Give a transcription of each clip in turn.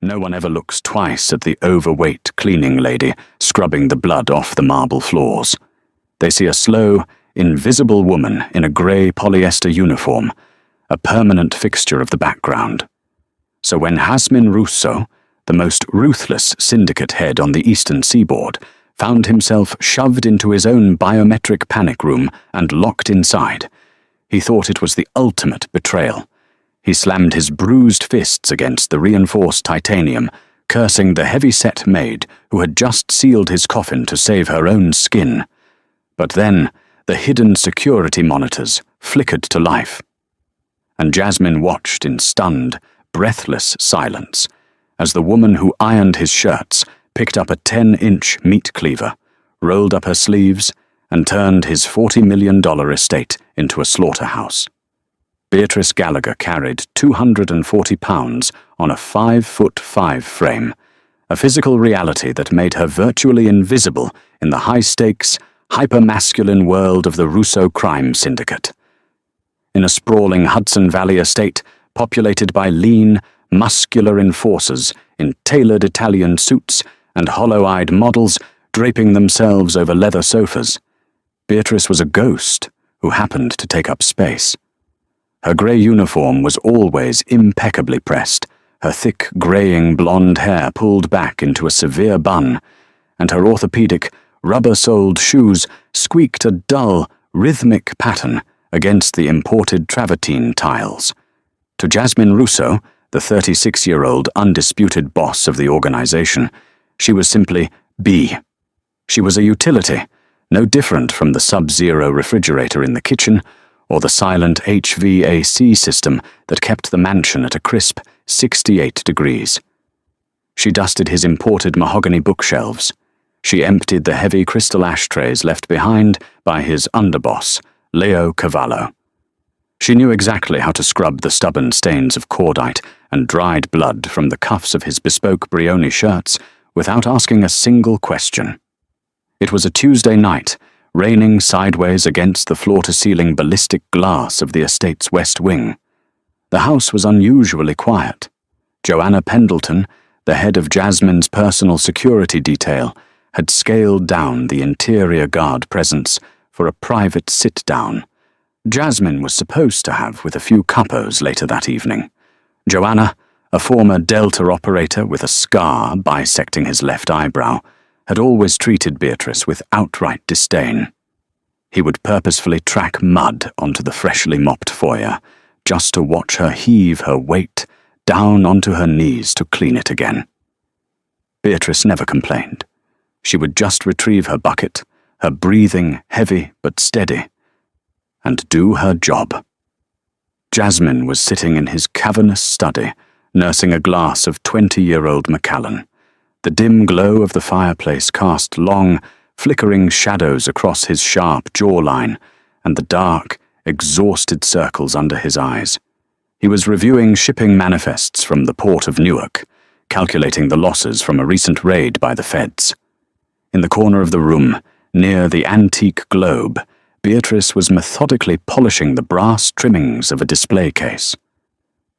No one ever looks twice at the overweight cleaning lady scrubbing the blood off the marble floors. They see a slow, invisible woman in a grey polyester uniform, a permanent fixture of the background. So when Jasmine Russo, the most ruthless syndicate head on the eastern seaboard, found himself shoved into his own biometric panic room and locked inside, he thought it was the ultimate betrayal. He slammed his bruised fists against the reinforced titanium, cursing the Heavyset Maid who had just sealed his coffin to save her own skin. But then, the hidden security monitors flickered to life, and Jasmine watched in stunned, breathless silence as the woman who ironed his shirts picked up a 10-inch meat cleaver, rolled up her sleeves, and turned his $40 million estate into a slaughterhouse. Beatrice Gallagher carried 240 pounds on a 5'5" frame, a physical reality that made her virtually invisible in the high-stakes, hyper-masculine world of the Russo crime syndicate. In a sprawling Hudson Valley estate populated by lean, muscular enforcers in tailored Italian suits and hollow-eyed models draping themselves over leather sofas, Beatrice was a ghost who happened to take up space. Her grey uniform was always impeccably pressed, her thick, greying blonde hair pulled back into a severe bun, and her orthopedic, rubber-soled shoes squeaked a dull, rhythmic pattern against the imported travertine tiles. To Jasmine Russo, the 36-year-old undisputed boss of the organization, she was simply B. She was a utility, no different from the sub-zero refrigerator in the kitchen or the silent HVAC system that kept the mansion at a crisp 68 degrees. She dusted his imported mahogany bookshelves. She emptied the heavy crystal ashtrays left behind by his underboss, Leo Cavallo. She knew exactly how to scrub the stubborn stains of cordite and dried blood from the cuffs of his bespoke Brioni shirts without asking a single question. It was a Tuesday night, raining sideways against the floor-to-ceiling ballistic glass of the estate's west wing. The house was unusually quiet. Joanna Pendleton, the head of Jasmine's personal security detail, had scaled down the interior guard presence for a private sit-down Jasmine was supposed to have with a few coupos later that evening. Joanna, a former Delta operator with a scar bisecting his left eyebrow, had always treated Beatrice with outright disdain. He would purposefully track mud onto the freshly mopped foyer, just to watch her heave her weight down onto her knees to clean it again. Beatrice never complained. She would just retrieve her bucket, her breathing heavy but steady, and do her job. Jasmine was sitting in his cavernous study, nursing a glass of 20-year-old Macallan. The dim glow of the fireplace cast long, flickering shadows across his sharp jawline and the dark, exhausted circles under his eyes. He was reviewing shipping manifests from the port of Newark, calculating the losses from a recent raid by the feds. In the corner of the room, near the antique globe, Beatrice was methodically polishing the brass trimmings of a display case.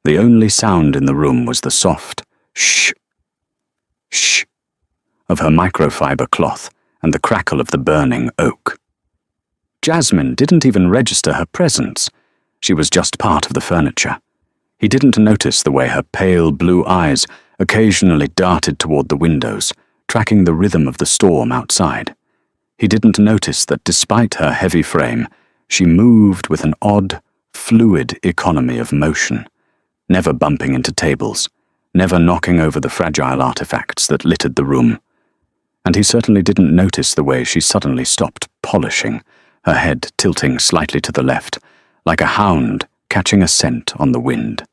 The only sound in the room was the soft shh, shh of her microfiber cloth and the crackle of the burning oak. Jasmine didn't even register her presence. She was just part of the furniture. He didn't notice the way her pale blue eyes occasionally darted toward the windows, tracking the rhythm of the storm outside. He didn't notice that despite her heavy frame, she moved with an odd, fluid economy of motion, never bumping into tables, never knocking over the fragile artifacts that littered the room. And he certainly didn't notice the way she suddenly stopped polishing, her head tilting slightly to the left, like a hound catching a scent on the wind.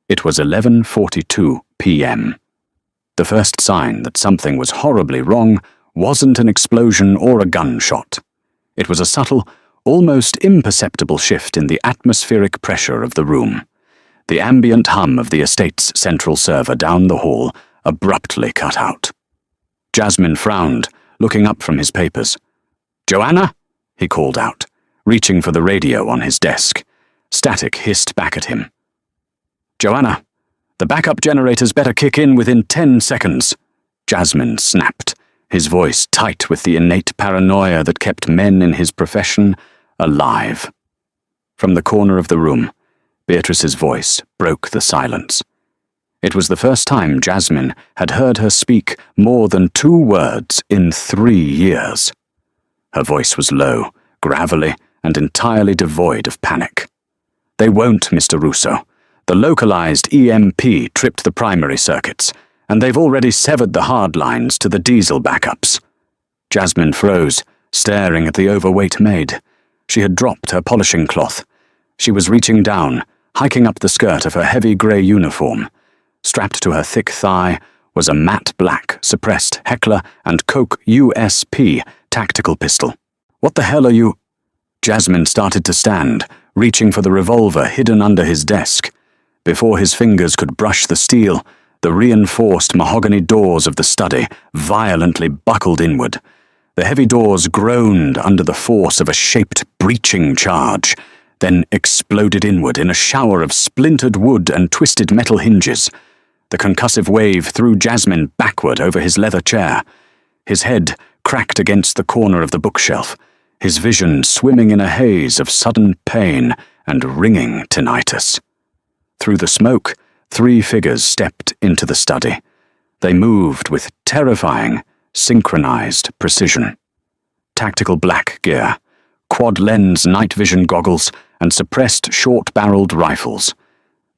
It was 11:42 p.m. The first sign that something was horribly wrong wasn't an explosion or a gunshot. It was a subtle, almost imperceptible shift in the atmospheric pressure of the room. The ambient hum of the estate's central server down the hall abruptly cut out. Jasmine frowned, looking up from his papers. "Joanna?" he called out, reaching for the radio on his desk. Static hissed back at him. "Joanna, "The backup generators better kick in within 10 seconds. Jasmine snapped, his voice tight with the innate paranoia that kept men in his profession alive. From the corner of the room, Beatrice's voice broke the silence. It was the first time Jasmine had heard her speak more than 2 words in 3 years. Her voice was low, gravelly, and entirely devoid of panic. "They won't, Mr. Russo. The localized EMP tripped the primary circuits, and they've already severed the hard lines to the diesel backups." Jasmine froze, staring at the overweight maid. She had dropped her polishing cloth. She was reaching down, hiking up the skirt of her heavy grey uniform. Strapped to her thick thigh was a matte black, suppressed Heckler & Koch USP tactical pistol. "What the hell are you—" Jasmine started to stand, reaching for the revolver hidden under his desk. Before his fingers could brush the steel, the reinforced mahogany doors of the study violently buckled inward. The heavy doors groaned under the force of a shaped breaching charge, then exploded inward in a shower of splintered wood and twisted metal hinges. The concussive wave threw Jasmine backward over his leather chair. His head cracked against the corner of the bookshelf, his vision swimming in a haze of sudden pain and ringing tinnitus. Through the smoke, 3 figures stepped into the study. They moved with terrifying, synchronized precision. Tactical black gear, quad-lens night vision goggles, and suppressed short-barreled rifles.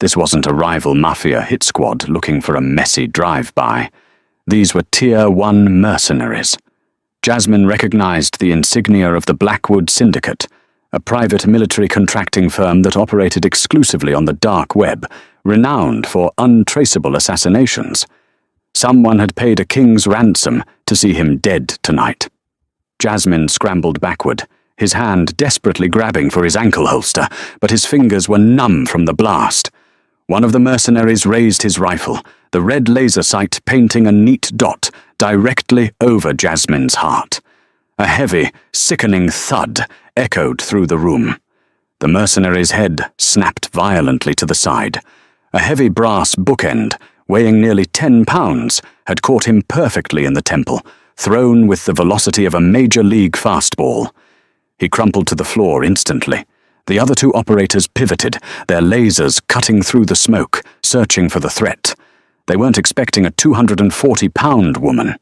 This wasn't a rival Mafia hit squad looking for a messy drive-by. These were Tier 1 mercenaries. Jasmine recognized the insignia of the Blackwood Syndicate, a private military contracting firm that operated exclusively on the dark web, renowned for untraceable assassinations. Someone had paid a king's ransom to see him dead tonight. Jasmine scrambled backward, his hand desperately grabbing for his ankle holster, but his fingers were numb from the blast. One of the mercenaries raised his rifle, the red laser sight painting a neat dot directly over Jasmine's heart. A heavy, sickening thud echoed through the room. The mercenary's head snapped violently to the side. A heavy brass bookend, weighing nearly 10 pounds, had caught him perfectly in the temple, thrown with the velocity of a major league fastball. He crumpled to the floor instantly. The other 2 operators pivoted, their lasers cutting through the smoke, searching for the threat. They weren't expecting a 240-pound woman.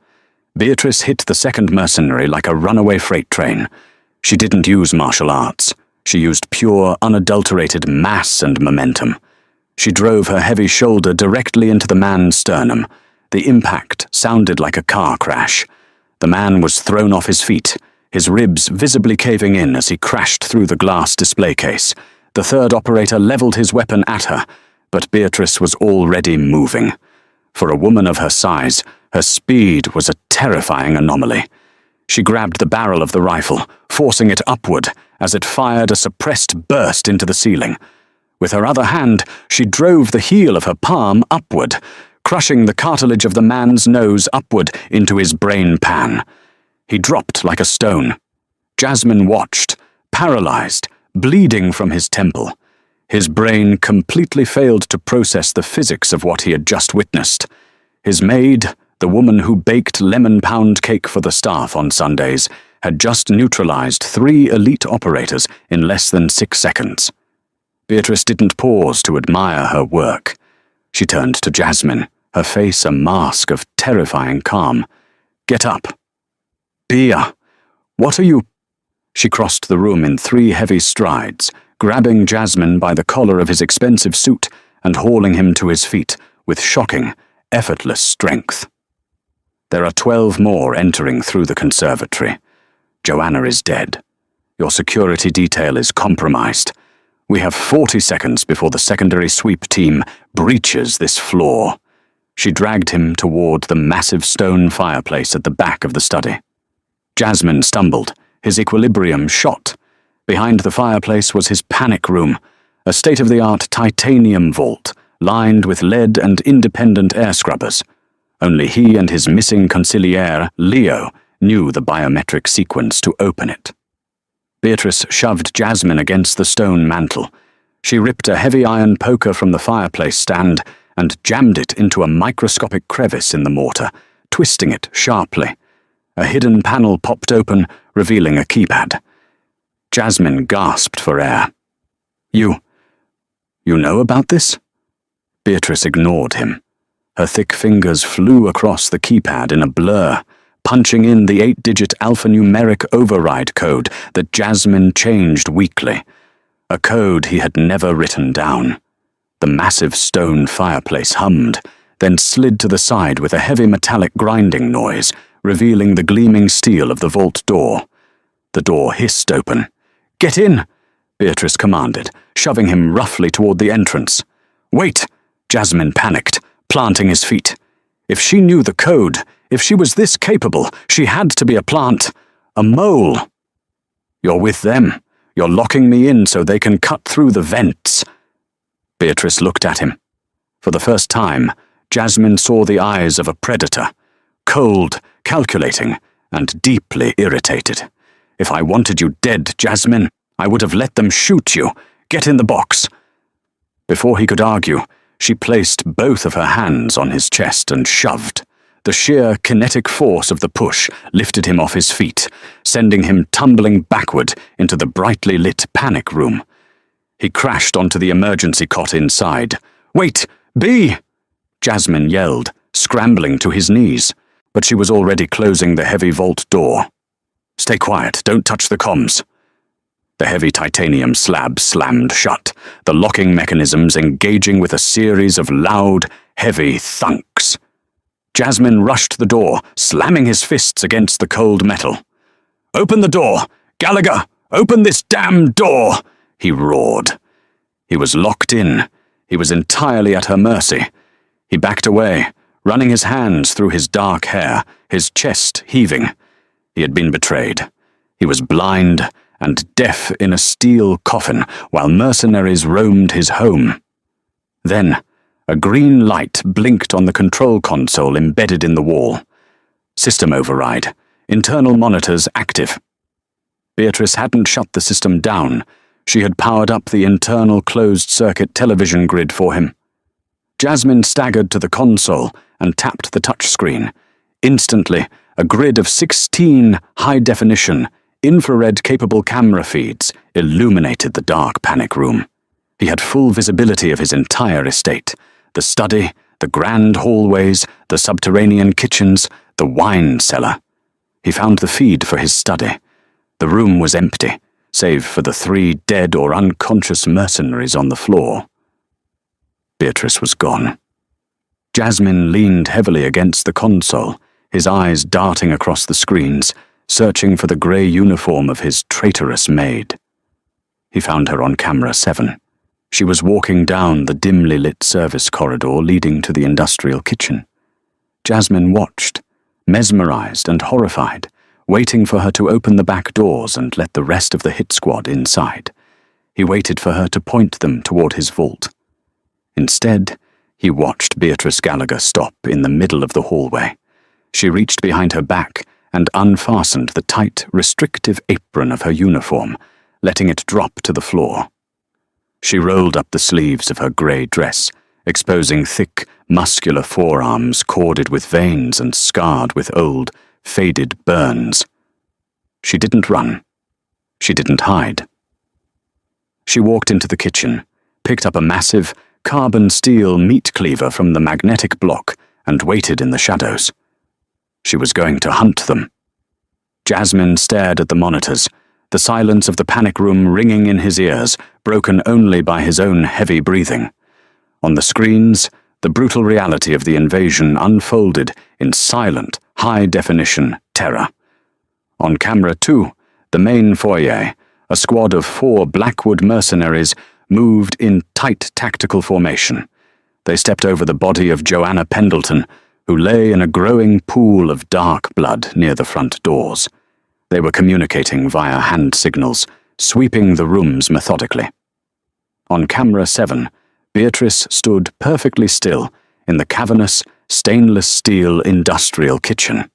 Beatrice hit the second mercenary like a runaway freight train. She didn't use martial arts. She used pure, unadulterated mass and momentum. She drove her heavy shoulder directly into the man's sternum. The impact sounded like a car crash. The man was thrown off his feet, his ribs visibly caving in as he crashed through the glass display case. The third operator leveled his weapon at her, but Beatrice was already moving. For a woman of her size, her speed was a terrifying anomaly. She grabbed the barrel of the rifle, forcing it upward as it fired a suppressed burst into the ceiling. With her other hand, she drove the heel of her palm upward, crushing the cartilage of the man's nose upward into his brain pan. He dropped like a stone. Jasmine watched, paralyzed, bleeding from his temple. His brain completely failed to process the physics of what he had just witnessed. His maid, the woman who baked lemon pound cake for the staff on Sundays, had just neutralized 3 elite operators in less than 6 seconds. Beatrice didn't pause to admire her work. She turned to Jasmine, her face a mask of terrifying calm. "Get up." "Bea, what are you—" She crossed the room in 3 heavy strides, grabbing Jasmine by the collar of his expensive suit and hauling him to his feet with shocking, effortless strength. "There are 12 more entering through the conservatory. Joanna is dead. Your security detail is compromised. We have 40 seconds before the secondary sweep team breaches this floor." She dragged him toward the massive stone fireplace at the back of the study. Jasmine stumbled, his equilibrium shot. Behind the fireplace was his panic room, a state-of-the-art titanium vault, lined with lead and independent air scrubbers. Only he and his missing consigliere, Leo, knew the biometric sequence to open it. Beatrice shoved Jasmine against the stone mantel. She ripped a heavy iron poker from the fireplace stand and jammed it into a microscopic crevice in the mortar, twisting it sharply. A hidden panel popped open, revealing a keypad. Jasmine gasped for air. You know about this?" Beatrice ignored him. Her thick fingers flew across the keypad in a blur, punching in the 8-digit alphanumeric override code that Jasmine changed weekly, a code he had never written down. The massive stone fireplace hummed, then slid to the side with a heavy metallic grinding noise, revealing the gleaming steel of the vault door. The door hissed open. "Get in!" Beatrice commanded, shoving him roughly toward the entrance. "Wait!" Jasmine panicked, planting his feet. If she knew the code, if she was this capable, she had to be a plant. A mole. "You're with them. You're locking me in so they can cut through the vents." Beatrice looked at him. For the first time, Jasmine saw the eyes of a predator, cold, calculating, and deeply irritated. "If I wanted you dead, Jasmine, I would have let them shoot you. Get in the box." Before he could argue, she placed both of her hands on his chest and shoved. The sheer kinetic force of the push lifted him off his feet, sending him tumbling backward into the brightly lit panic room. He crashed onto the emergency cot inside. "Wait, B!" Jasmine yelled, scrambling to his knees, but she was already closing the heavy vault door. "Stay quiet, don't touch the comms." The heavy titanium slab slammed shut, the locking mechanisms engaging with a series of loud, heavy thunks. Jasmine rushed the door, slamming his fists against the cold metal. "Open the door! Gallagher, open this damn door!" he roared. He was locked in. He was entirely at her mercy. He backed away, running his hands through his dark hair, his chest heaving. He had been betrayed. He was blind and deaf in a steel coffin while mercenaries roamed his home. Then, a green light blinked on the control console embedded in the wall. System override. Internal monitors active. Beatrice hadn't shut the system down. She had powered up the internal closed-circuit television grid for him. Jasmine staggered to the console and tapped the touchscreen. Instantly, a grid of 16 high-definition, infrared-capable camera feeds illuminated the dark panic room. He had full visibility of his entire estate. The study, the grand hallways, the subterranean kitchens, the wine cellar. He found the feed for his study. The room was empty, save for the 3 dead or unconscious mercenaries on the floor. Beatrice was gone. Jasmine leaned heavily against the console, his eyes darting across the screens, searching for the grey uniform of his traitorous maid. He found her on camera 7. She was walking down the dimly lit service corridor leading to the industrial kitchen. Jasmine watched, mesmerized and horrified, waiting for her to open the back doors and let the rest of the hit squad inside. He waited for her to point them toward his vault. Instead, he watched Beatrice Gallagher stop in the middle of the hallway. She reached behind her back and unfastened the tight, restrictive apron of her uniform, letting it drop to the floor. She rolled up the sleeves of her grey dress, exposing thick, muscular forearms corded with veins and scarred with old, faded burns. She didn't run. She didn't hide. She walked into the kitchen, picked up a massive, carbon steel meat cleaver from the magnetic block, and waited in the shadows. She was going to hunt them. Jasmine stared at the monitors, the silence of the panic room ringing in his ears, broken only by his own heavy breathing. On the screens, the brutal reality of the invasion unfolded in silent, high-definition terror. On camera 2, the main foyer, a squad of 4 Blackwood mercenaries moved in tight tactical formation. They stepped over the body of Joanna Pendleton, who lay in a growing pool of dark blood near the front doors. They were communicating via hand signals, sweeping the rooms methodically. On camera 7, Beatrice stood perfectly still in the cavernous, stainless steel industrial kitchen.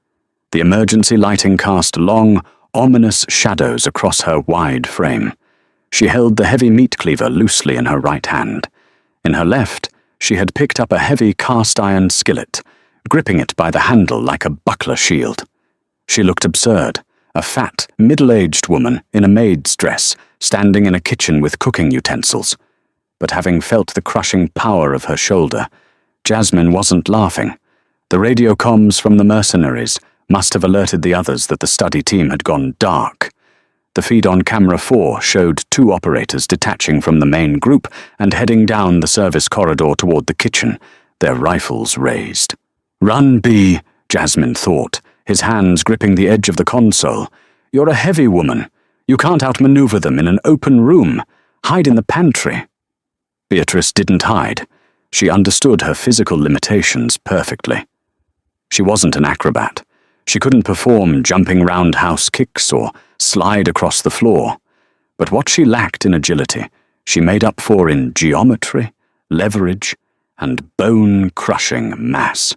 The emergency lighting cast long, ominous shadows across her wide frame. She held the heavy meat cleaver loosely in her right hand. In her left, she had picked up a heavy cast-iron skillet, gripping it by the handle like a buckler shield. She looked absurd, a fat, middle-aged woman in a maid's dress, standing in a kitchen with cooking utensils. But having felt the crushing power of her shoulder, Jasmine wasn't laughing. The radio comms from the mercenaries must have alerted the others that the study team had gone dark. The feed on camera 4 showed 2 operators detaching from the main group and heading down the service corridor toward the kitchen, their rifles raised. "Run, B," Jasmine thought, his hands gripping the edge of the console. "You're a heavy woman. You can't outmaneuver them in an open room. Hide in the pantry." Beatrice didn't hide. She understood her physical limitations perfectly. She wasn't an acrobat. She couldn't perform jumping roundhouse kicks or slide across the floor. But what she lacked in agility, she made up for in geometry, leverage, and bone-crushing mass.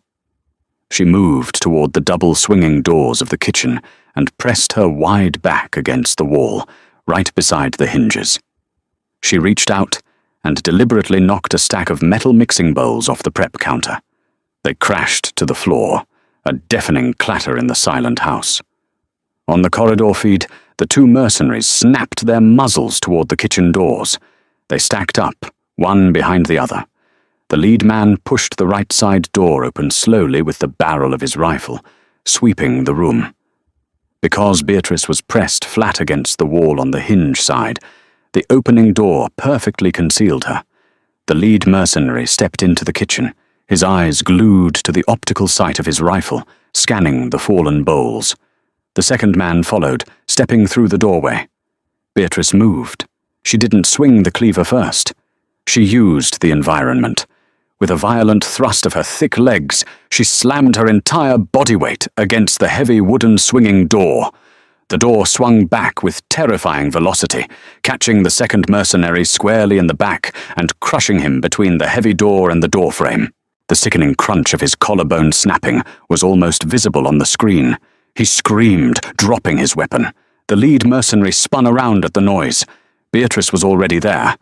She moved toward the double swinging doors of the kitchen and pressed her wide back against the wall, right beside the hinges. She reached out and deliberately knocked a stack of metal mixing bowls off the prep counter. They crashed to the floor, a deafening clatter in the silent house. On the corridor feed, the 2 mercenaries snapped their muzzles toward the kitchen doors. They stacked up, one behind the other. The lead man pushed the right side door open slowly with the barrel of his rifle, sweeping the room. Because Beatrice was pressed flat against the wall on the hinge side, the opening door perfectly concealed her. The lead mercenary stepped into the kitchen, his eyes glued to the optical sight of his rifle, scanning the fallen bowls. The second man followed, stepping through the doorway. Beatrice moved. She didn't swing the cleaver first. She used the environment. With a violent thrust of her thick legs, she slammed her entire body weight against the heavy wooden swinging door. The door swung back with terrifying velocity, catching the second mercenary squarely in the back and crushing him between the heavy door and the doorframe. The sickening crunch of his collarbone snapping was almost visible on the screen. He screamed, dropping his weapon. The lead mercenary spun around at the noise. Beatrice was already there.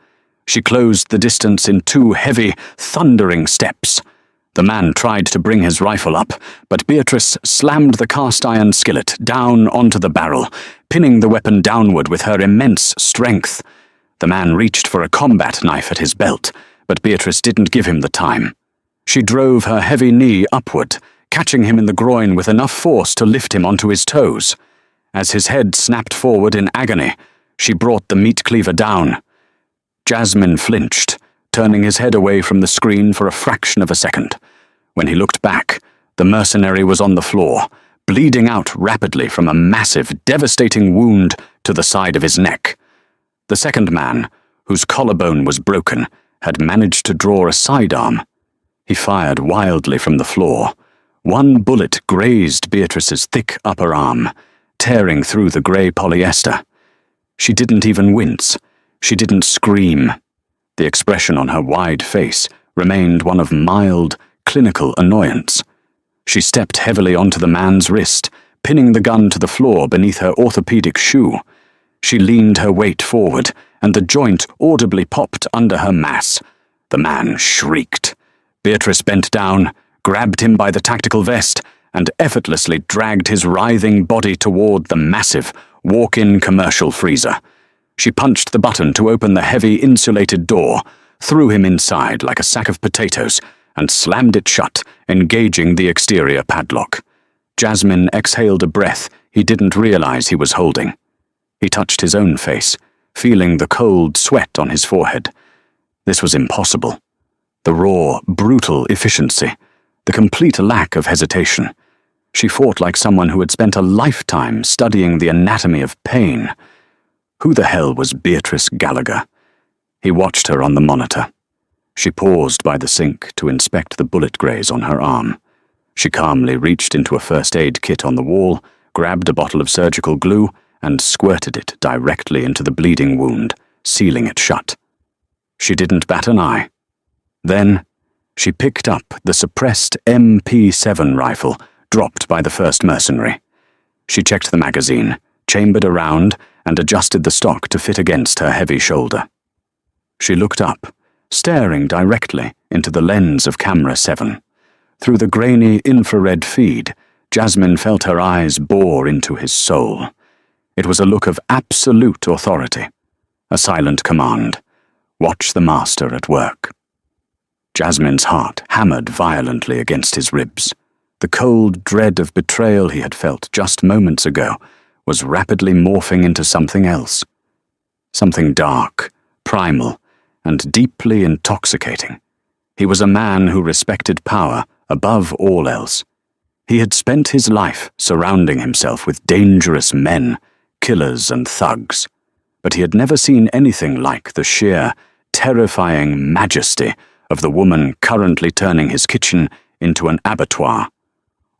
She closed the distance in 2 heavy, thundering steps. The man tried to bring his rifle up, but Beatrice slammed the cast-iron skillet down onto the barrel, pinning the weapon downward with her immense strength. The man reached for a combat knife at his belt, but Beatrice didn't give him the time. She drove her heavy knee upward, catching him in the groin with enough force to lift him onto his toes. As his head snapped forward in agony, she brought the meat cleaver down. Jasmine flinched, turning his head away from the screen for a fraction of a second. When he looked back, the mercenary was on the floor, bleeding out rapidly from a massive, devastating wound to the side of his neck. The second man, whose collarbone was broken, had managed to draw a sidearm. He fired wildly from the floor. One bullet grazed Beatrice's thick upper arm, tearing through the grey polyester. She didn't even wince. She didn't scream. The expression on her wide face remained one of mild, clinical annoyance. She stepped heavily onto the man's wrist, pinning the gun to the floor beneath her orthopedic shoe. She leaned her weight forward, and the joint audibly popped under her mass. The man shrieked. Beatrice bent down, grabbed him by the tactical vest, and effortlessly dragged his writhing body toward the massive, walk-in commercial freezer. She punched the button to open the heavy insulated door, threw him inside like a sack of potatoes, and slammed it shut, engaging the exterior padlock. Jasmine exhaled a breath he didn't realize he was holding. He touched his own face, feeling the cold sweat on his forehead. This was impossible. The raw, brutal efficiency, the complete lack of hesitation. She fought like someone who had spent a lifetime studying the anatomy of pain. Who the hell was Beatrice Gallagher? He watched her on the monitor. She paused by the sink to inspect the bullet graze on her arm. She calmly reached into a first aid kit on the wall, grabbed a bottle of surgical glue, and squirted it directly into the bleeding wound, sealing it shut. She didn't bat an eye. Then, she picked up the suppressed MP7 rifle dropped by the first mercenary. She checked the magazine, chambered a round, and adjusted the stock to fit against her heavy shoulder. She looked up, staring directly into the lens of camera 7. Through the grainy infrared feed, Jasmine felt her eyes bore into his soul. It was a look of absolute authority, a silent command. Watch the master at work. Jasmine's heart hammered violently against his ribs. The cold dread of betrayal he had felt just moments ago was rapidly morphing into something else. Something dark, primal, and deeply intoxicating. He was a man who respected power above all else. He had spent his life surrounding himself with dangerous men, killers and thugs, but he had never seen anything like the sheer, terrifying majesty of the woman currently turning his kitchen into an abattoir.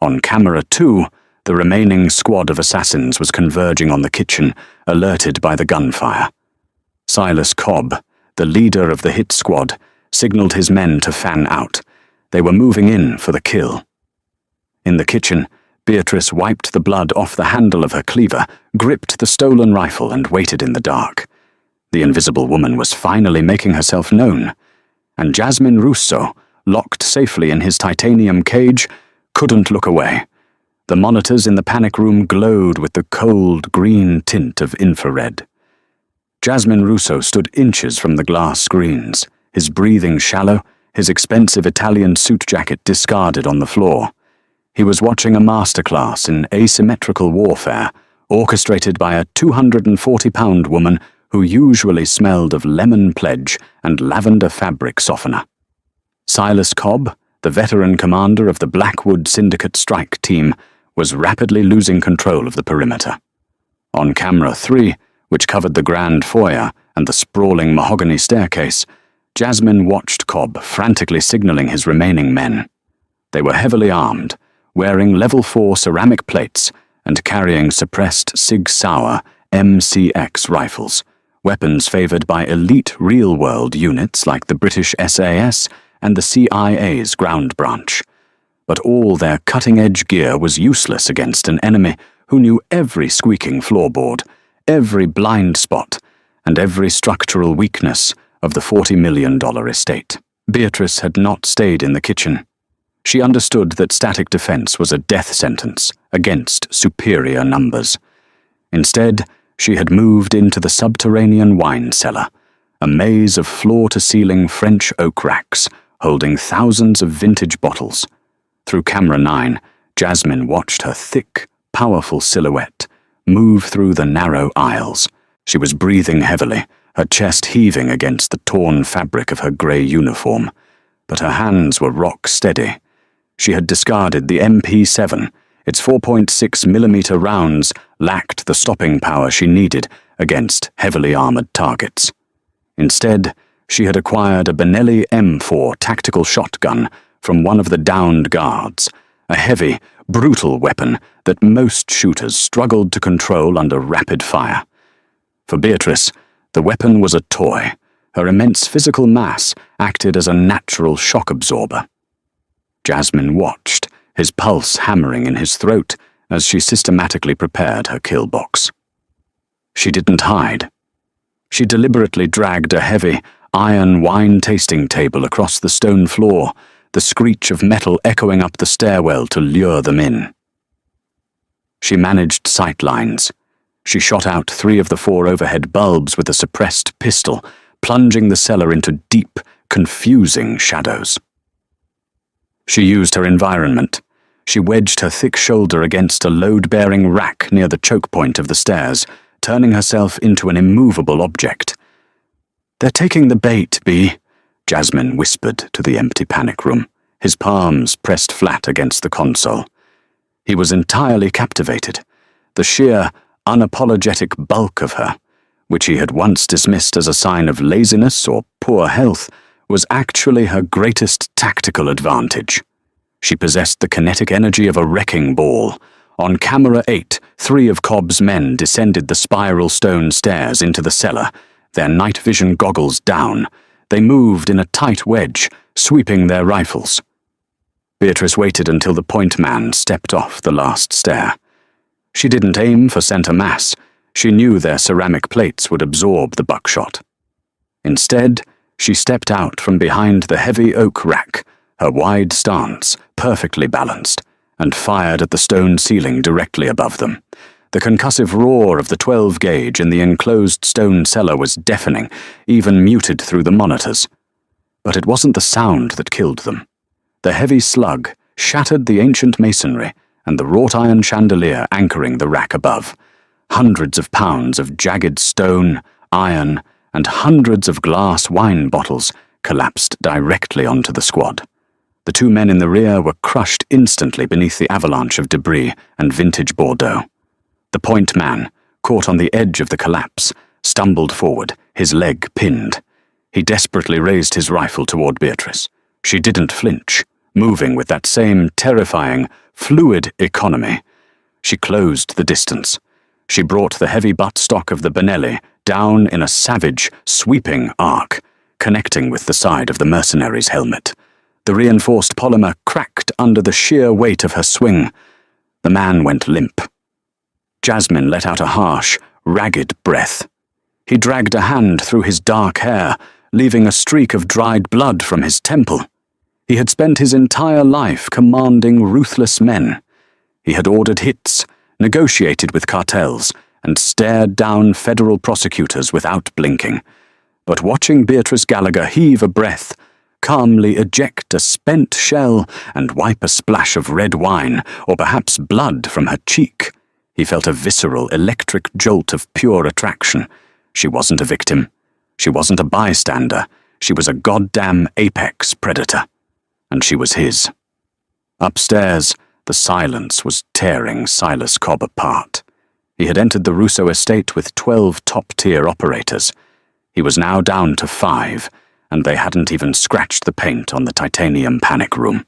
On camera 2, the remaining squad of assassins was converging on the kitchen, alerted by the gunfire. Silas Cobb, the leader of the hit squad, signaled his men to fan out. They were moving in for the kill. In the kitchen, Beatrice wiped the blood off the handle of her cleaver, gripped the stolen rifle, and waited in the dark. The invisible woman was finally making herself known, and Jasmine Russo, locked safely in his titanium cage, couldn't look away. The monitors in the panic room glowed with the cold green tint of infrared. Jasmine Russo stood inches from the glass screens, his breathing shallow, his expensive Italian suit jacket discarded on the floor. He was watching a masterclass in asymmetrical warfare, orchestrated by a 240-pound woman who usually smelled of lemon pledge and lavender fabric softener. Silas Cobb, the veteran commander of the Blackwood Syndicate strike team, was rapidly losing control of the perimeter. On camera 3, which covered the grand foyer and the sprawling mahogany staircase, Jasmine watched Cobb frantically signaling his remaining men. They were heavily armed, wearing level 4 ceramic plates and carrying suppressed Sig Sauer MCX rifles, weapons favored by elite real-world units like the British SAS and the CIA's ground branch. But all their cutting-edge gear was useless against an enemy who knew every squeaking floorboard, every blind spot, and every structural weakness of the $40 million estate. Beatrice had not stayed in the kitchen. She understood that static defense was a death sentence against superior numbers. Instead, she had moved into the subterranean wine cellar, a maze of floor-to-ceiling French oak racks holding thousands of vintage bottles. Through camera 9, Jasmine watched her thick, powerful silhouette move through the narrow aisles. She was breathing heavily, her chest heaving against the torn fabric of her grey uniform, but her hands were rock steady. She had discarded the MP7. Its 4.6mm rounds lacked the stopping power she needed against heavily armoured targets. Instead, she had acquired a Benelli M4 tactical shotgun from one of the downed guards, a heavy, brutal weapon that most shooters struggled to control under rapid fire. For Beatrice, the weapon was a toy. Her immense physical mass acted as a natural shock absorber. Jasmine watched, his pulse hammering in his throat as she systematically prepared her kill box. She didn't hide. She deliberately dragged a heavy, iron wine-tasting table across the stone floor, the screech of metal echoing up the stairwell to lure them in. She managed sight lines. She shot out 3 of the 4 overhead bulbs with a suppressed pistol, plunging the cellar into deep, confusing shadows. She used her environment. She wedged her thick shoulder against a load-bearing rack near the choke point of the stairs, turning herself into an immovable object. "They're taking the bait, B," Jasmine whispered to the empty panic room, his palms pressed flat against the console. He was entirely captivated. The sheer, unapologetic bulk of her, which he had once dismissed as a sign of laziness or poor health, was actually her greatest tactical advantage. She possessed the kinetic energy of a wrecking ball. On camera 8, 3 of Cobb's men descended the spiral stone stairs into the cellar, their night vision goggles down. They moved in a tight wedge, sweeping their rifles. Beatrice waited until the point man stepped off the last stair. She didn't aim for center mass. She knew their ceramic plates would absorb the buckshot. Instead, She stepped out from behind the heavy oak rack, her wide stance perfectly balanced, and fired at the stone ceiling directly above them. The concussive roar of the 12-gauge in the enclosed stone cellar was deafening, even muted through the monitors. But it wasn't the sound that killed them. The heavy slug shattered the ancient masonry and the wrought-iron chandelier anchoring the rack above. Hundreds of pounds of jagged stone, iron, and hundreds of glass wine bottles collapsed directly onto the squad. The two men in the rear were crushed instantly beneath the avalanche of debris and vintage Bordeaux. The point man, caught on the edge of the collapse, stumbled forward, his leg pinned. He desperately raised his rifle toward Beatrice. She didn't flinch, moving with that same terrifying, fluid economy. She closed the distance. She brought the heavy buttstock of the Benelli down in a savage, sweeping arc, connecting with the side of the mercenary's helmet. The reinforced polymer cracked under the sheer weight of her swing. The man went limp. Jasmine let out a harsh, ragged breath. He dragged a hand through his dark hair, leaving a streak of dried blood from his temple. He had spent his entire life commanding ruthless men. He had ordered hits, negotiated with cartels, and stared down federal prosecutors without blinking. But watching Beatrice Gallagher heave a breath, calmly eject a spent shell, and wipe a splash of red wine, or perhaps blood from her cheek, he felt a visceral, electric jolt of pure attraction. She wasn't a victim. She wasn't a bystander. She was a goddamn apex predator. And she was his. Upstairs, the silence was tearing Silas Cobb apart. He had entered the Russo estate with 12 top-tier operators. He was now down to 5, and they hadn't even scratched the paint on the titanium panic room.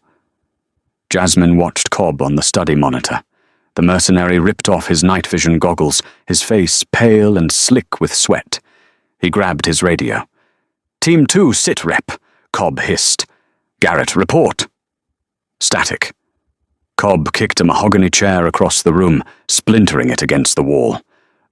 Jasmine watched Cobb on the study monitor. The mercenary ripped off his night vision goggles, his face pale and slick with sweat. He grabbed his radio. "Team 2, sit rep," Cobb hissed. "Garrett, report." Static. Cobb kicked a mahogany chair across the room, splintering it against the wall.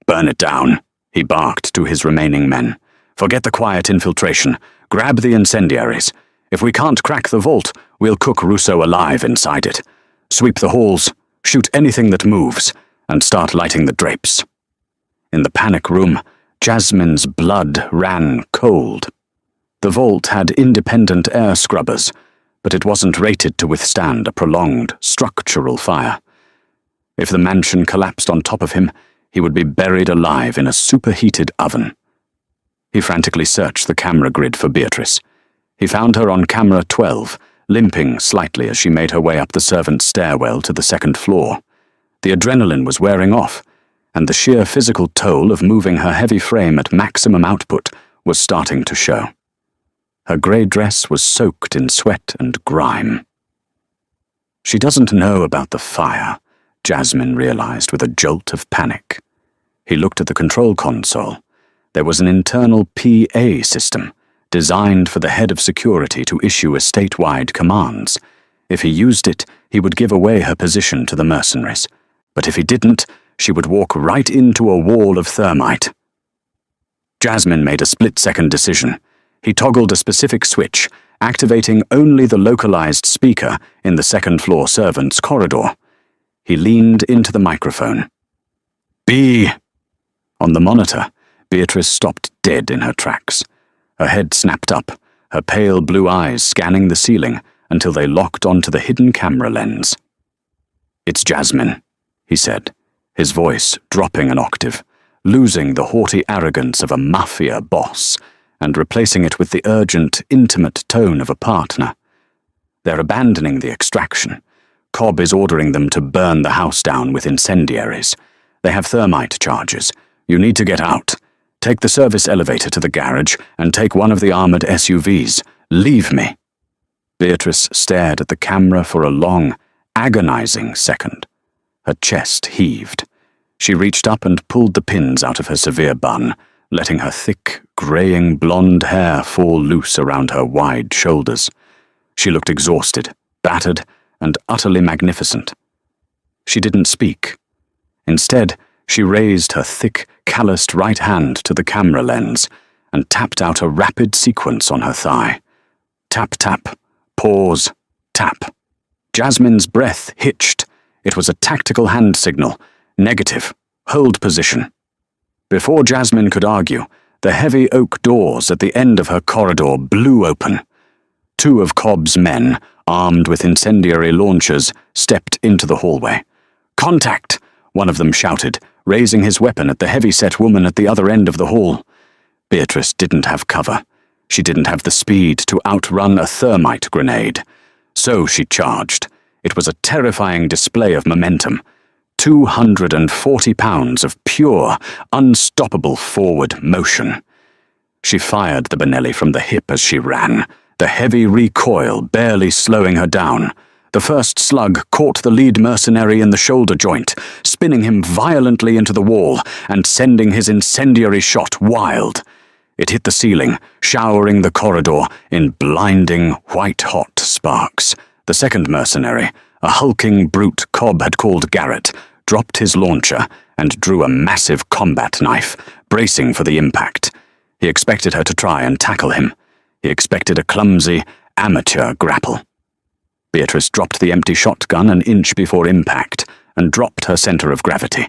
"Burn it down," he barked to his remaining men. "Forget the quiet infiltration. Grab the incendiaries. If we can't crack the vault, we'll cook Russo alive inside it. Sweep the halls. Shoot anything that moves, and start lighting the drapes." In the panic room, Jasmine's blood ran cold. The vault had independent air scrubbers, but it wasn't rated to withstand a prolonged structural fire. If the mansion collapsed on top of him, he would be buried alive in a superheated oven. He frantically searched the camera grid for Beatrice. He found her on camera 12, limping slightly as she made her way up the servants' stairwell to the second floor. The adrenaline was wearing off, and the sheer physical toll of moving her heavy frame at maximum output was starting to show. Her grey dress was soaked in sweat and grime. She doesn't know about the fire, Jasmine realized with a jolt of panic. He looked at the control console. There was an internal PA system, designed for the head of security to issue estate-wide commands. If he used it, he would give away her position to the mercenaries. But if he didn't, she would walk right into a wall of thermite. Jasmine made a split-second decision. He toggled a specific switch, activating only the localized speaker in the second-floor servants' corridor. He leaned into the microphone. "B." On the monitor, Beatrice stopped dead in her tracks. Her head snapped up, her pale blue eyes scanning the ceiling until they locked onto the hidden camera lens. "It's Jasmine," he said, his voice dropping an octave, losing the haughty arrogance of a Mafia Boss and replacing it with the urgent, intimate tone of a partner. "They're abandoning the extraction. Cobb is ordering them to burn the house down with incendiaries. They have thermite charges. You need to get out. Take the service elevator to the garage and take one of the armored SUVs. Leave me." Beatrice stared at the camera for a long, agonizing second. Her chest heaved. She reached up and pulled the pins out of her severe bun, letting her thick, graying blonde hair fall loose around her wide shoulders. She looked exhausted, battered, and utterly magnificent. She didn't speak. Instead, she raised her thick, calloused right hand to the camera lens, and tapped out a rapid sequence on her thigh. Tap, tap, pause, tap. Jasmine's breath hitched. It was a tactical hand signal. Negative. Hold position. Before Jasmine could argue, the heavy oak doors at the end of her corridor blew open. Two of Cobb's men, armed with incendiary launchers, stepped into the hallway. "Contact!" one of them shouted, raising his weapon at the heavy-set woman at the other end of the hall. Beatrice didn't have cover. She didn't have the speed to outrun a thermite grenade. So she charged. It was a terrifying display of momentum. 240 pounds of pure, unstoppable forward motion. She fired the Benelli from the hip as she ran, the heavy recoil barely slowing her down. The first slug caught the lead mercenary in the shoulder joint, spinning him violently into the wall and sending his incendiary shot wild. It hit the ceiling, showering the corridor in blinding, white-hot sparks. The second mercenary, a hulking brute Cobb had called Garrett, dropped his launcher and drew a massive combat knife, bracing for the impact. He expected her to try and tackle him. He expected a clumsy, amateur grapple. Beatrice dropped the empty shotgun an inch before impact and dropped her center of gravity.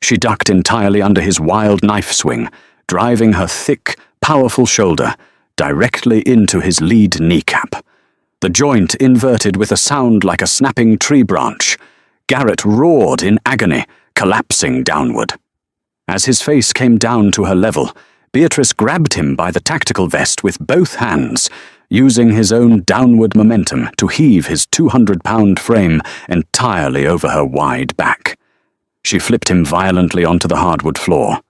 She ducked entirely under his wild knife swing, driving her thick, powerful shoulder directly into his lead kneecap. The joint inverted with a sound like a snapping tree branch. Garrett roared in agony, collapsing downward. As his face came down to her level, Beatrice grabbed him by the tactical vest with both hands, using his own downward momentum to heave his 200-pound frame entirely over her wide back. She flipped him violently onto the hardwood floor.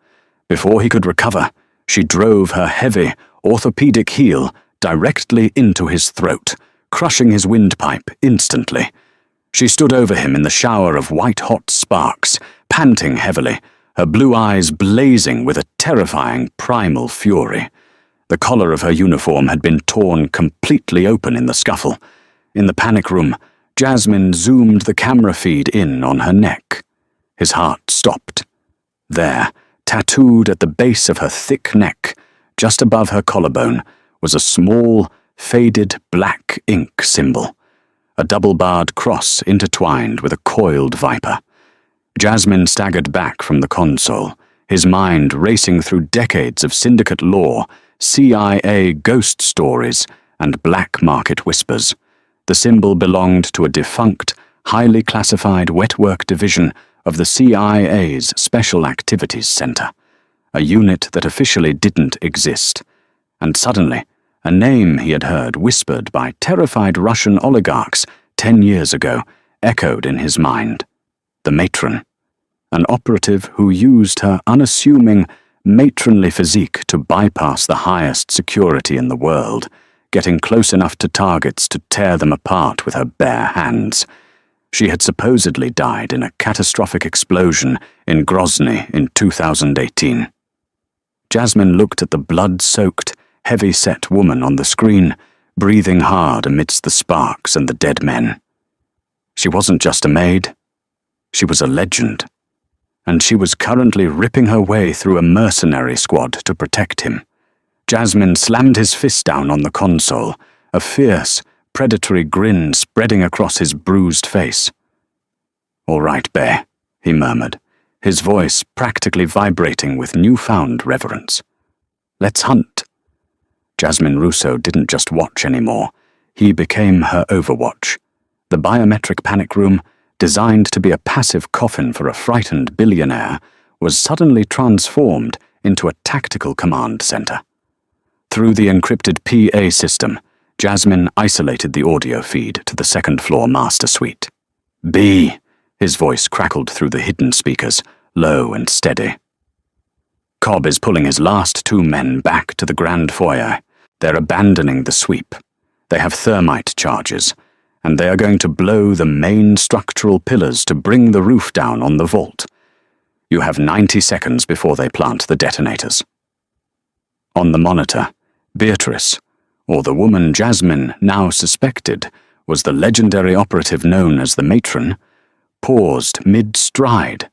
Before he could recover, she drove her heavy, orthopedic heel directly into his throat, crushing his windpipe instantly. She stood over him in the shower of white-hot sparks, panting heavily, her blue eyes blazing with a terrifying primal fury. The collar of her uniform had been torn completely open in the scuffle. In the panic room, Jasmine zoomed the camera feed in on her neck. His heart stopped. There, tattooed at the base of her thick neck, just above her collarbone, was a small, faded black ink symbol, a double-barred cross intertwined with a coiled viper. Jasmine staggered back from the console, his mind racing through decades of syndicate lore, CIA ghost stories, and black market whispers. The symbol belonged to a defunct, highly classified wetwork division of the CIA's Special Activities Center, a unit that officially didn't exist. And suddenly, a name he had heard whispered by terrified Russian oligarchs 10 years ago echoed in his mind. The matron. An operative who used her unassuming, matronly physique to bypass the highest security in the world, getting close enough to targets to tear them apart with her bare hands. She had supposedly died in a catastrophic explosion in Grozny in 2018. Jasmine looked at the blood-soaked, heavy-set woman on the screen, breathing hard amidst the sparks and the dead men. She wasn't just a maid. She was a legend. And she was currently ripping her way through a mercenary squad to protect him. Jasmine slammed his fist down on the console, a fierce, predatory grin spreading across his bruised face. "All right, Bay," he murmured, his voice practically vibrating with newfound reverence. "Let's hunt." Jasmine Russo didn't just watch anymore. He became her overwatch. The biometric panic room, designed to be a passive coffin for a frightened billionaire, was suddenly transformed into a tactical command center. Through the encrypted PA system, Jasmine isolated the audio feed to the second-floor master suite. "B," his voice crackled through the hidden speakers, low and steady. "Cobb is pulling his last 2 men back to the grand foyer. They're abandoning the sweep. They have thermite charges, and they are going to blow the main structural pillars to bring the roof down on the vault. You have 90 seconds before they plant the detonators." On the monitor, Beatrice, or the woman Jasmine now suspected was the legendary operative known as the matron, paused mid-stride.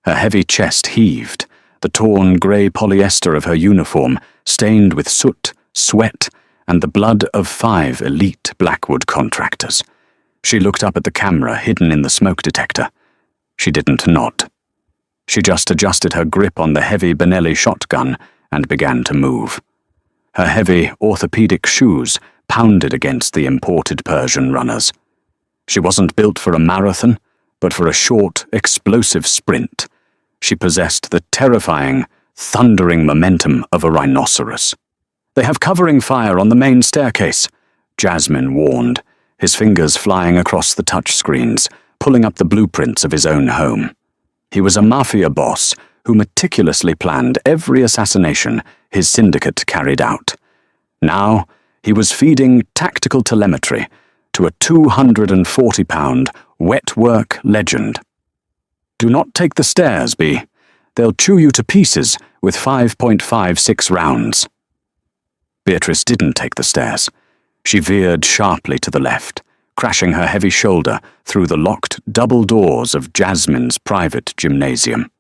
Her heavy chest heaved, the torn grey polyester of her uniform stained with soot, sweat, and the blood of 5 elite Blackwood contractors. She looked up at the camera hidden in the smoke detector. She didn't nod. She just adjusted her grip on the heavy Benelli shotgun and began to move. Her heavy orthopedic shoes pounded against the imported Persian runners. She wasn't built for a marathon, but for a short, explosive sprint. She possessed the terrifying, thundering momentum of a rhinoceros. "They have covering fire on the main staircase," Jasmine warned, his fingers flying across the touchscreens, pulling up the blueprints of his own home. He was a mafia boss who meticulously planned every assassination his syndicate carried out. Now, he was feeding tactical telemetry to a 240-pound wet-work legend. "Do not take the stairs, B. They'll chew you to pieces with 5.56 rounds." Beatrice didn't take the stairs. She veered sharply to the left, crashing her heavy shoulder through the locked double doors of Jasmine's private gymnasium.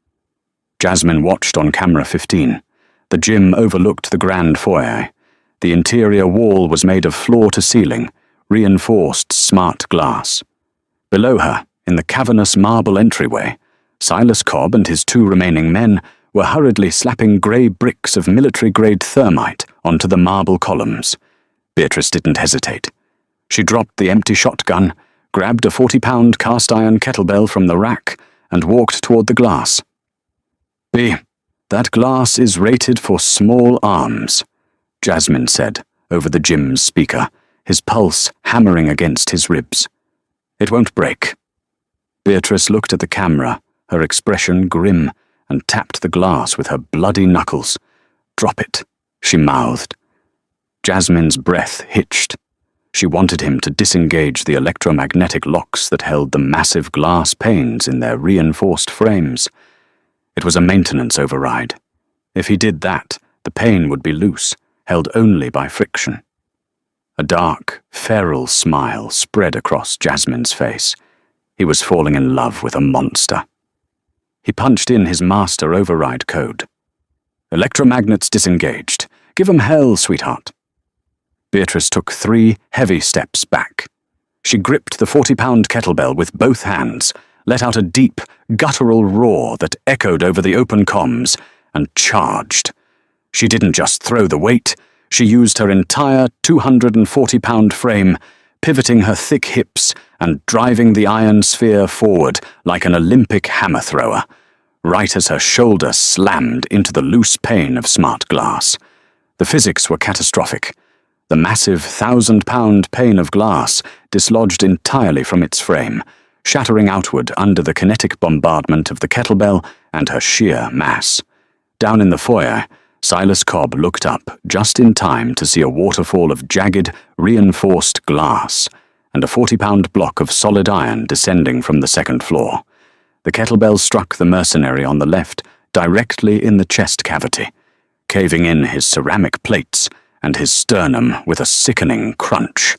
Jasmine watched on camera 15. The gym overlooked the grand foyer. The interior wall was made of floor-to-ceiling, reinforced smart glass. Below her, in the cavernous marble entryway, Silas Cobb and his 2 remaining men were hurriedly slapping grey bricks of military-grade thermite onto the marble columns. Beatrice didn't hesitate. She dropped the empty shotgun, grabbed a 40-pound cast-iron kettlebell from the rack, and walked toward the glass. "B, that glass is rated for small arms," Jasmine said over the gym's speaker, his pulse hammering against his ribs. "It won't break." Beatrice looked at the camera, her expression grim, and tapped the glass with her bloody knuckles. "Drop it," she mouthed. Jasmine's breath hitched. She wanted him to disengage the electromagnetic locks that held the massive glass panes in their reinforced frames. It was a maintenance override. If he did that, the pane would be loose, held only by friction. A dark, feral smile spread across Jasmine's face. He was falling in love with a monster. He punched in his master override code. "Electromagnets disengaged. Give 'em hell, sweetheart." Beatrice took 3 heavy steps back. She gripped the 40-pound kettlebell with both hands, let out a deep, guttural roar that echoed over the open comms, and charged. She didn't just throw the weight, she used her entire 240-pound frame, pivoting her thick hips and driving the iron sphere forward like an Olympic hammer thrower, right as her shoulder slammed into the loose pane of smart glass. The physics were catastrophic. The massive 1,000-pound pane of glass dislodged entirely from its frame, shattering outward under the kinetic bombardment of the kettlebell and her sheer mass. Down in the foyer, Silas Cobb looked up just in time to see a waterfall of jagged, reinforced glass and a 40-pound block of solid iron descending from the second floor. The kettlebell struck the mercenary on the left directly in the chest cavity, caving in his ceramic plates and his sternum with a sickening crunch.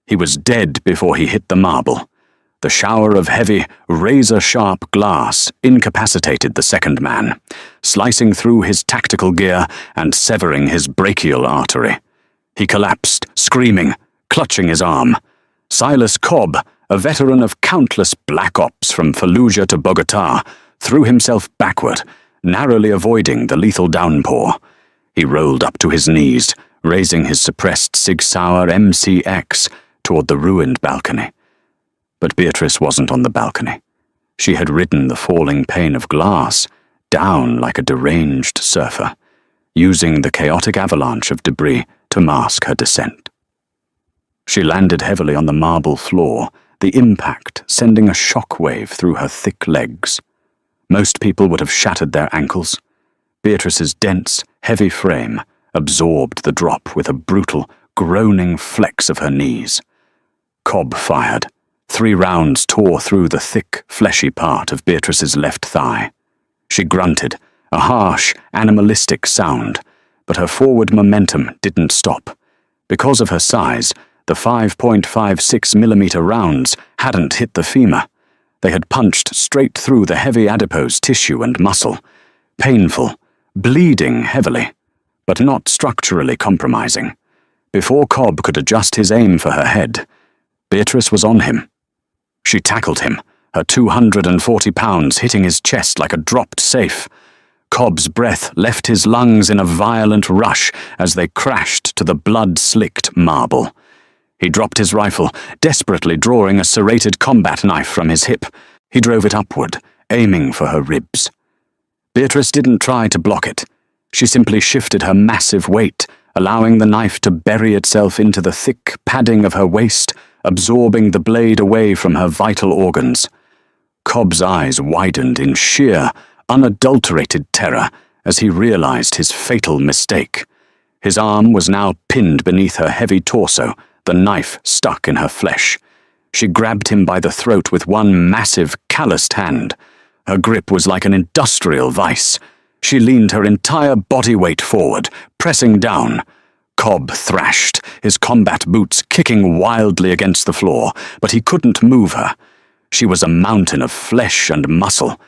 He was dead before he hit the marble. The shower of heavy, razor-sharp glass incapacitated the second man, slicing through his tactical gear and severing his brachial artery. He collapsed, screaming, clutching his arm. Silas Cobb, a veteran of countless black ops from Fallujah to Bogota, threw himself backward, narrowly avoiding the lethal downpour. He rolled up to his knees, raising his suppressed Sig Sauer MCX toward the ruined balcony. But Beatrice wasn't on the balcony. She had ridden the falling pane of glass down like a deranged surfer, using the chaotic avalanche of debris to mask her descent. She landed heavily on the marble floor, the impact sending a shock-wave through her thick legs. Most people would have shattered their ankles. Beatrice's dense, heavy frame absorbed the drop with a brutal, groaning flex of her knees. Cobb fired. 3 rounds tore through the thick, fleshy part of Beatrice's left thigh. She grunted, a harsh, animalistic sound, but her forward momentum didn't stop. Because of her size, the 5.56mm rounds hadn't hit the femur. They had punched straight through the heavy adipose tissue and muscle. Painful, bleeding heavily, but not structurally compromising. Before Cobb could adjust his aim for her head, Beatrice was on him. She tackled him, her 240 pounds hitting his chest like a dropped safe. Cobb's breath left his lungs in a violent rush as they crashed to the blood-slicked marble. He dropped his rifle, desperately drawing a serrated combat knife from his hip. He drove it upward, aiming for her ribs. Beatrice didn't try to block it. She simply shifted her massive weight, allowing the knife to bury itself into the thick padding of her waist, absorbing the blade away from her vital organs. Cobb's eyes widened in sheer, unadulterated terror as he realized his fatal mistake. His arm was now pinned beneath her heavy torso, the knife stuck in her flesh. She grabbed him by the throat with one massive, calloused hand. Her grip was like an industrial vice. She leaned her entire body weight forward, pressing down. Cobb thrashed, his combat boots kicking wildly against the floor, but he couldn't move her. She was a mountain of flesh and muscle.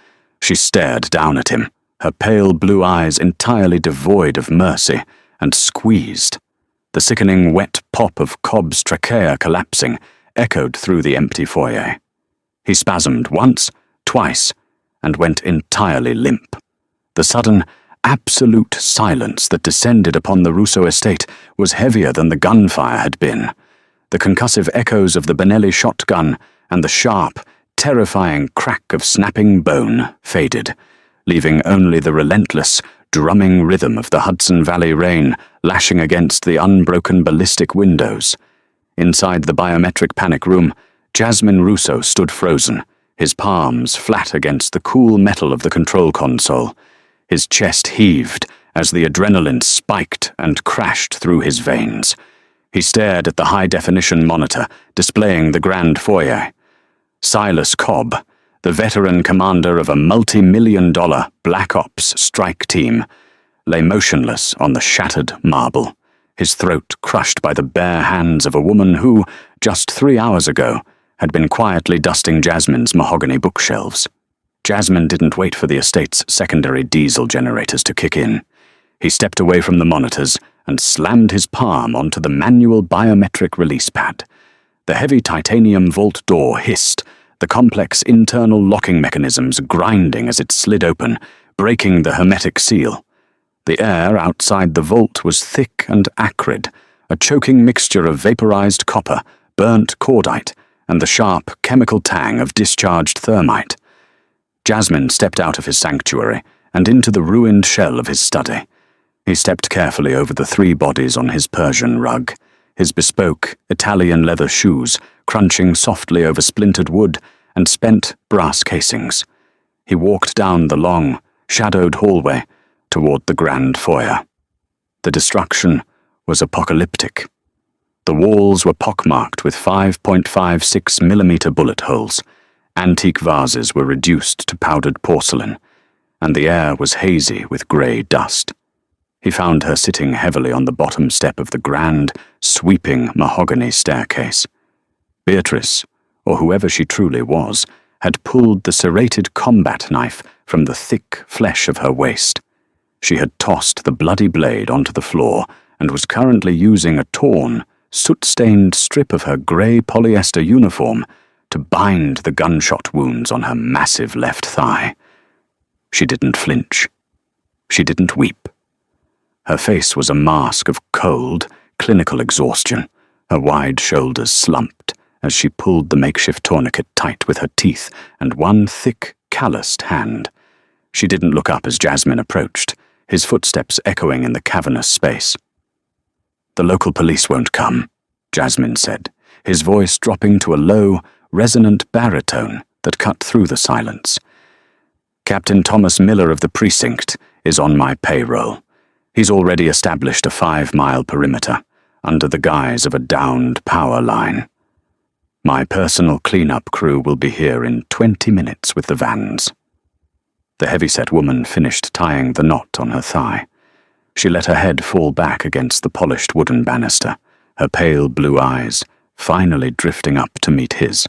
She stared down at him, her pale blue eyes entirely devoid of mercy, and squeezed. The sickening wet pop of Cobb's trachea collapsing echoed through the empty foyer. He spasmed once, twice, and went entirely limp. The sudden, absolute silence that descended upon the Russo estate was heavier than the gunfire had been. The concussive echoes of the Benelli shotgun and the sharp, terrifying crack of snapping bone faded, leaving only the relentless, drumming rhythm of the Hudson Valley rain lashing against the unbroken ballistic windows. Inside the biometric panic room, Jasmine Russo stood frozen, his palms flat against the cool metal of the control console. His chest heaved as the adrenaline spiked and crashed through his veins. He stared at the high-definition monitor, displaying the grand foyer. Silas Cobb, the veteran commander of a multi-million-dollar Black Ops strike team, lay motionless on the shattered marble, his throat crushed by the bare hands of a woman who, just 3 hours ago, had been quietly dusting Jasmine's mahogany bookshelves. Jasmine didn't wait for the estate's secondary diesel generators to kick in. He stepped away from the monitors and slammed his palm onto the manual biometric release pad. The heavy titanium vault door hissed, the complex internal locking mechanisms grinding as it slid open, breaking the hermetic seal. The air outside the vault was thick and acrid, a choking mixture of vaporized copper, burnt cordite, and the sharp chemical tang of discharged thermite. Jasmine stepped out of his sanctuary and into the ruined shell of his study. He stepped carefully over the 3 bodies on his Persian rug, his bespoke Italian leather shoes crunching softly over splintered wood and spent brass casings. He walked down the long, shadowed hallway toward the grand foyer. The destruction was apocalyptic. The walls were pockmarked with 5.56mm bullet holes. Antique vases were reduced to powdered porcelain, and the air was hazy with grey dust. He found her sitting heavily on the bottom step of the grand, sweeping mahogany staircase. Beatrice, or whoever she truly was, had pulled the serrated combat knife from the thick flesh of her waist. She had tossed the bloody blade onto the floor and was currently using a torn, soot-stained strip of her grey polyester uniform to bind the gunshot wounds on her massive left thigh. She didn't flinch. She didn't weep. Her face was a mask of cold, clinical exhaustion. Her wide shoulders slumped as she pulled the makeshift tourniquet tight with her teeth and one thick, calloused hand. She didn't look up as Jasmine approached, his footsteps echoing in the cavernous space. "The local police won't come," Jasmine said, his voice dropping to a low, resonant baritone that cut through the silence. "Captain Thomas Miller of the precinct is on my payroll. He's already established a 5-mile perimeter, under the guise of a downed power line. My personal cleanup crew will be here in 20 minutes with the vans." The heavyset woman finished tying the knot on her thigh. She let her head fall back against the polished wooden banister, her pale blue eyes finally drifting up to meet his.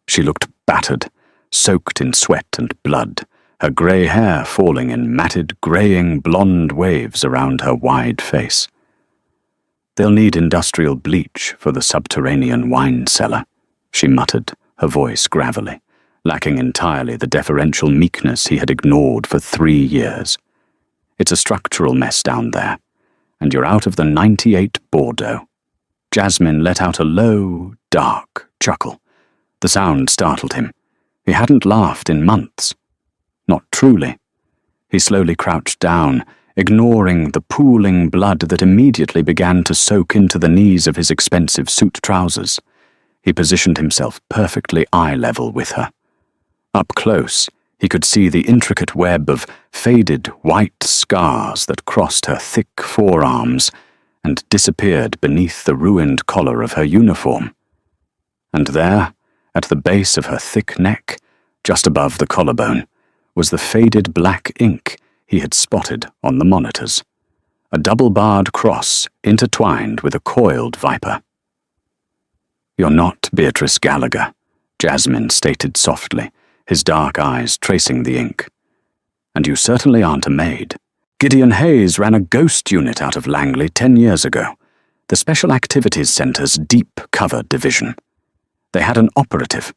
She looked battered, soaked in sweat and blood, her grey hair falling in matted, greying blonde waves around her wide face. "They'll need industrial bleach for the subterranean wine cellar," she muttered, her voice gravelly, lacking entirely the deferential meekness he had ignored for 3 years. "It's a structural mess down there, and you're out of the 98 Bordeaux." Jasmine let out a low, dark chuckle. The sound startled him. He hadn't laughed in months. Not truly. He slowly crouched down, ignoring the pooling blood that immediately began to soak into the knees of his expensive suit trousers. He positioned himself perfectly eye-level with her. Up close, he could see the intricate web of faded white scars that crossed her thick forearms and disappeared beneath the ruined collar of her uniform. And there, at the base of her thick neck, just above the collarbone, was the faded black ink he had spotted on the monitors, a double-barred cross intertwined with a coiled viper. "You're not Beatrice Gallagher," Jasmine stated softly, his dark eyes tracing the ink. "And you certainly aren't a maid. Gideon Hayes ran a ghost unit out of Langley 10 years ago, the Special Activities Center's Deep Cover Division. They had an operative,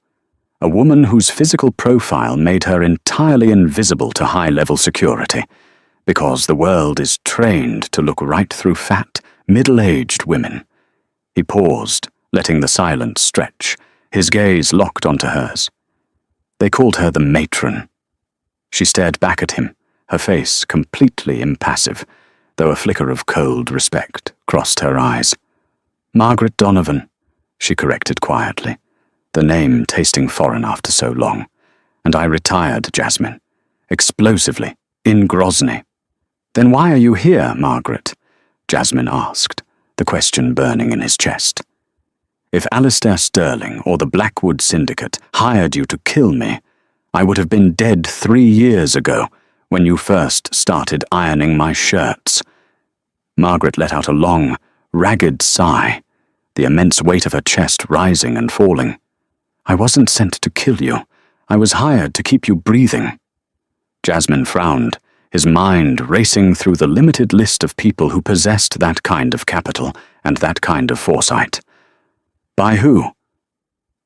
a woman whose physical profile made her entirely invisible to high-level security, because the world is trained to look right through fat, middle-aged women." He paused, letting the silence stretch, his gaze locked onto hers. "They called her the matron." She stared back at him, her face completely impassive, though a flicker of cold respect crossed her eyes. "Margaret Donovan," she corrected quietly, the name tasting foreign after so long. "And I retired, Jasmine. Explosively, in Grozny." "Then why are you here, Margaret?" Jasmine asked, the question burning in his chest. "If Alistair Sterling or the Blackwood Syndicate hired you to kill me, I would have been dead 3 years ago, when you first started ironing my shirts." Margaret let out a long, ragged sigh, the immense weight of her chest rising and falling. "I wasn't sent to kill you. I was hired to keep you breathing." Jasmine frowned, his mind racing through the limited list of people who possessed that kind of capital and that kind of foresight. "By who?"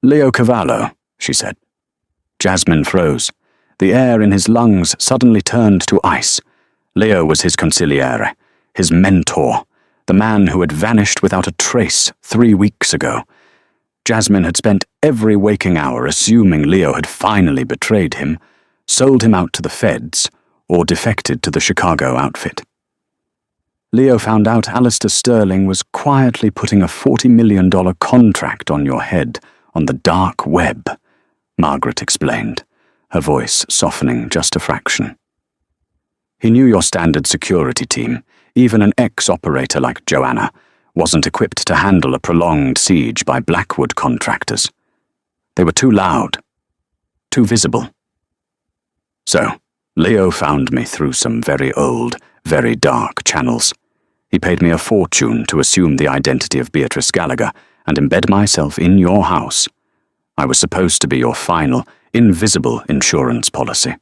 "Leo Cavallo," she said. Jasmine froze. The air in his lungs suddenly turned to ice. Leo was his consigliere, his mentor, the man who had vanished without a trace 3 weeks ago. Jasmine had spent every waking hour assuming Leo had finally betrayed him, sold him out to the feds, or defected to the Chicago outfit. "Leo found out Alistair Sterling was quietly putting a $40 million contract on your head on the dark web," Margaret explained, her voice softening just a fraction. "He knew your standard security team, even an ex-operator like Joanna, wasn't equipped to handle a prolonged siege by Blackwood contractors. They were too loud, too visible. So, Leo found me through some very old, very dark channels. He paid me a fortune to assume the identity of Beatrice Gallagher and embed myself in your house. I was supposed to be your final, invisible insurance policy."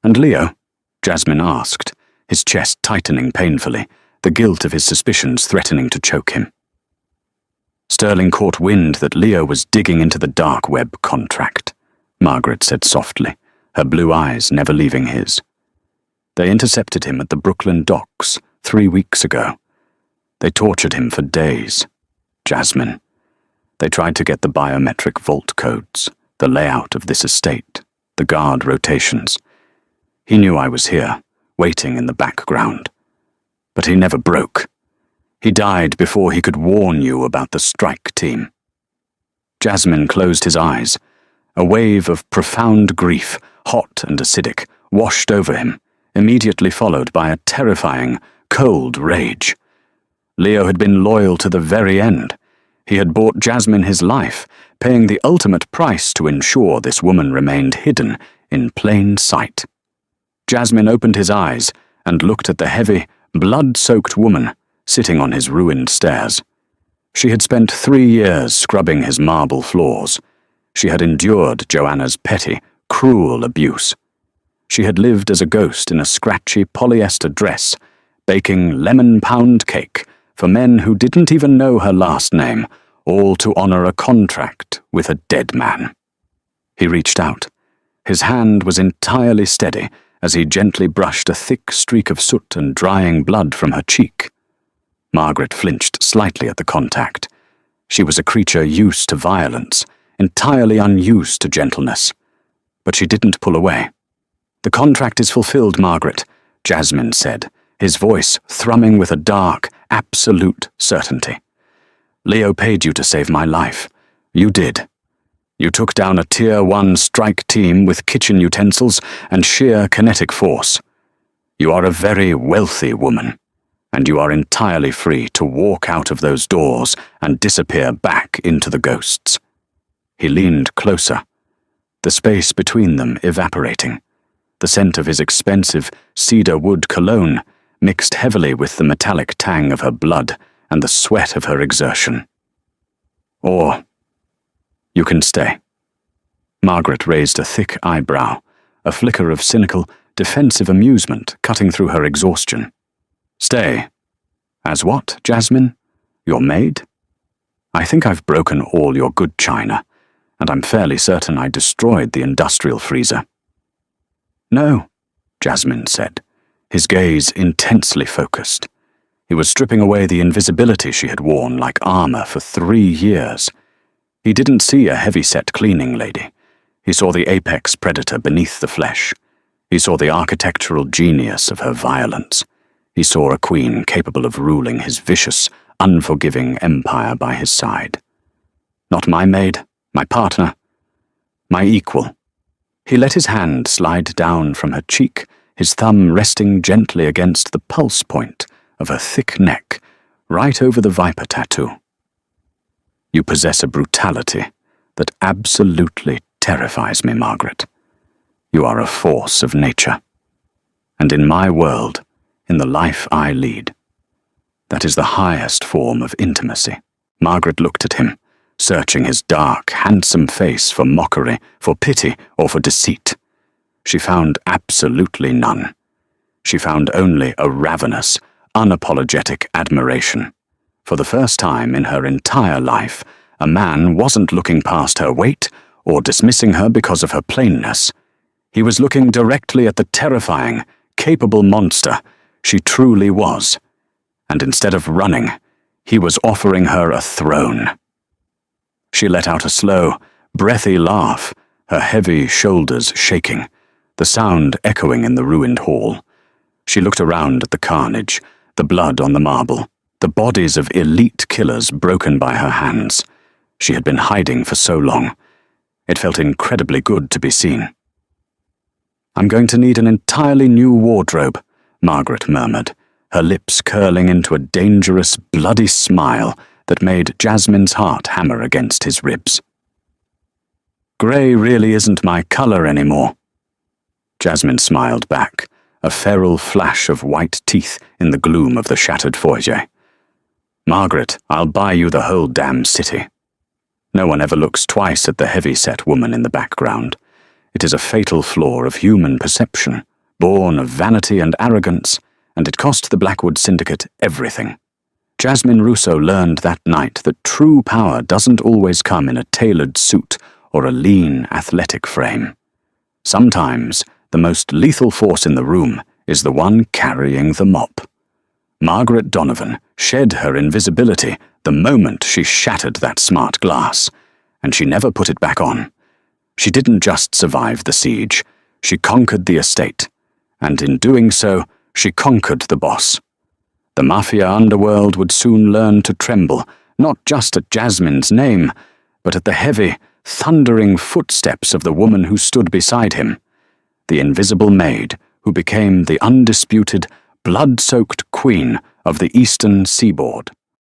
"And Leo?" Jasmine asked, his chest tightening painfully, the guilt of his suspicions threatening to choke him. "Sterling caught wind that Leo was digging into the dark web contract," Margaret said softly, her blue eyes never leaving his. "They intercepted him at the Brooklyn docks 3 weeks ago. They tortured him for days. Jasmine. They tried to get the biometric vault codes, the layout of this estate, the guard rotations. He knew I was here, waiting in the background. But he never broke. He died before he could warn you about the strike team." Jasmine closed his eyes. A wave of profound grief, hot and acidic, washed over him, immediately followed by a terrifying, cold rage. Leo had been loyal to the very end. He had bought Jasmine his life, paying the ultimate price to ensure this woman remained hidden in plain sight. Jasmine opened his eyes and looked at the heavy, blood-soaked woman sitting on his ruined stairs. She had spent 3 years scrubbing his marble floors. She had endured Joanna's petty, cruel abuse. She had lived as a ghost in a scratchy polyester dress, baking lemon pound cake for men who didn't even know her last name, all to honor a contract with a dead man. He reached out. His hand was entirely steady as he gently brushed a thick streak of soot and drying blood from her cheek. Margaret flinched slightly at the contact. She was a creature used to violence, entirely unused to gentleness. But she didn't pull away. "The contract is fulfilled, Margaret," Jasmine said, his voice thrumming with a dark, absolute certainty. "Leo paid you to save my life. You did. You took down a Tier 1 strike team with kitchen utensils and sheer kinetic force. You are a very wealthy woman, and you are entirely free to walk out of those doors and disappear back into the ghosts." He leaned closer, the space between them evaporating. The scent of his expensive cedar wood cologne mixed heavily with the metallic tang of her blood and the sweat of her exertion. "Or you can stay." Margaret raised a thick eyebrow, a flicker of cynical, defensive amusement cutting through her exhaustion. "Stay. As what, Jasmine? Your maid? I think I've broken all your good china, and I'm fairly certain I destroyed the industrial freezer." "No," Jasmine said, his gaze intensely focused. He was stripping away the invisibility she had worn like armor for 3 years. He didn't see a heavy-set cleaning lady. He saw the apex predator beneath the flesh. He saw the architectural genius of her violence. He saw a queen capable of ruling his vicious, unforgiving empire by his side. Not my maid, my partner, my equal. He let his hand slide down from her cheek, his thumb resting gently against the pulse point of her thick neck, right over the viper tattoo. "You possess a brutality that absolutely terrifies me, Margaret. You are a force of nature. And in my world, in the life I lead, that is the highest form of intimacy." Margaret looked at him, searching his dark, handsome face for mockery, for pity, or for deceit. She found absolutely none. She found only a ravenous, unapologetic admiration. For the first time in her entire life, a man wasn't looking past her weight or dismissing her because of her plainness. He was looking directly at the terrifying, capable monster she truly was, and instead of running, he was offering her a throne. She let out a slow, breathy laugh, her heavy shoulders shaking, the sound echoing in the ruined hall. She looked around at the carnage, the blood on the marble, the bodies of elite killers broken by her hands. She had been hiding for so long. It felt incredibly good to be seen. "I'm going to need an entirely new wardrobe," Margaret murmured, her lips curling into a dangerous, bloody smile that made Jasmine's heart hammer against his ribs. "Grey really isn't my color anymore." Jasmine smiled back, a feral flash of white teeth in the gloom of the shattered foyer. "Margaret, I'll buy you the whole damn city." No one ever looks twice at the heavy-set woman in the background. It is a fatal flaw of human perception, born of vanity and arrogance, and it cost the Blackwood Syndicate everything. Jasmine Russo learned that night that true power doesn't always come in a tailored suit or a lean, athletic frame. Sometimes, the most lethal force in the room is the one carrying the mop. Margaret Donovan shed her invisibility the moment she shattered that smart glass, and she never put it back on. She didn't just survive the siege, she conquered the estate, and in doing so, she conquered the boss. The Mafia Underworld would soon learn to tremble, not just at Jasmine's name, but at the heavy, thundering footsteps of the woman who stood beside him, the invisible maid who became the undisputed, blood-soaked queen of the eastern seaboard.